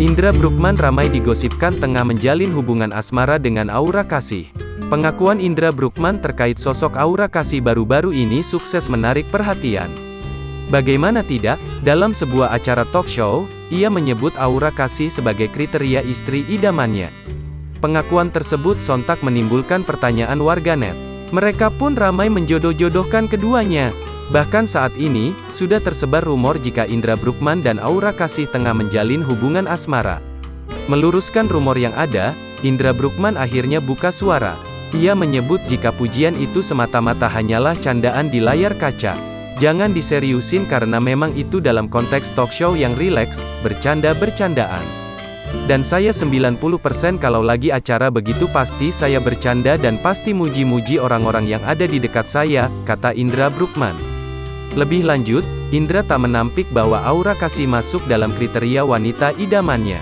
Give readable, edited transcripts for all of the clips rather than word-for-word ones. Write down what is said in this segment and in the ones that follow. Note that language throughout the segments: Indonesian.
Indra Bruggman ramai digosipkan tengah menjalin hubungan asmara dengan Aura Kasih. Pengakuan Indra Bruggman terkait sosok Aura Kasih baru-baru ini sukses menarik perhatian. Bagaimana tidak, dalam sebuah acara talk show, ia menyebut Aura Kasih sebagai kriteria istri idamannya. Pengakuan tersebut sontak menimbulkan pertanyaan warganet. Mereka pun ramai menjodoh-jodohkan keduanya. Bahkan saat ini, sudah tersebar rumor jika Indra Bruggman dan Aura Kasih tengah menjalin hubungan asmara. Meluruskan rumor yang ada, Indra Bruggman akhirnya buka suara. Ia menyebut jika pujian itu semata-mata hanyalah candaan di layar kaca. Jangan diseriusin karena memang itu dalam konteks talk show yang rileks, bercanda-bercandaan. Dan saya 90% kalau lagi acara begitu pasti saya bercanda dan pasti muji-muji orang-orang yang ada di dekat saya, kata Indra Bruggman. Lebih lanjut, Indra tak menampik bahwa Aura Kasih masuk dalam kriteria wanita idamannya.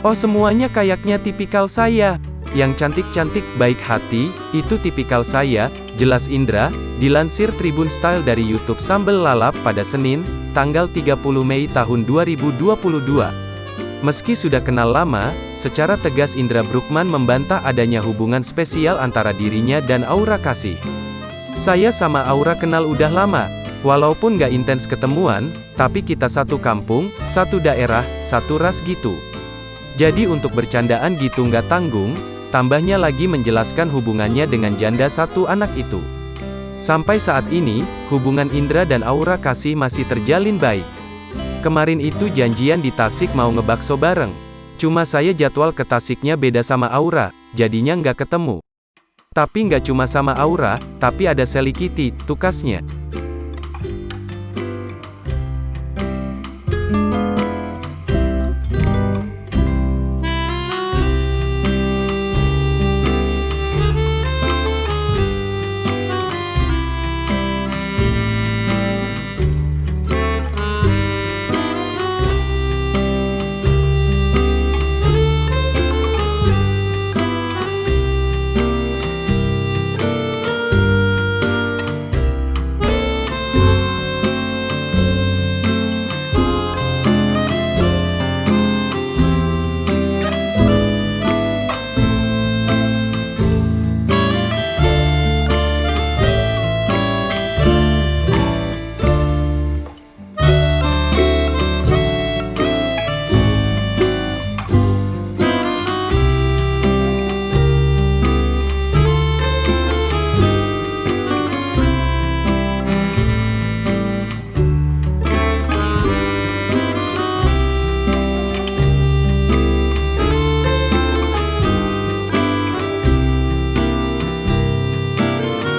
Oh semuanya kayaknya tipikal saya. Yang cantik-cantik baik hati, itu tipikal saya, jelas Indra, dilansir Tribun Style dari YouTube Sambel Lalap pada Senin, tanggal 30 Mei tahun 2022. Meski sudah kenal lama, secara tegas Indra Bruggman membantah adanya hubungan spesial antara dirinya dan Aura Kasih. Saya sama Aura kenal udah lama, walaupun gak intens ketemuan, tapi kita satu kampung, satu daerah, satu ras gitu. Jadi untuk bercandaan gitu nggak tanggung, tambahnya lagi menjelaskan hubungannya dengan janda satu anak itu. Sampai saat ini, hubungan Indra dan Aura Kasih masih terjalin baik. Kemarin itu janjian di Tasik mau ngebakso bareng. Cuma saya jadwal ke Tasiknya beda sama Aura, jadinya nggak ketemu. Tapi nggak cuma sama Aura, tapi ada Sally Kitty, tukasnya.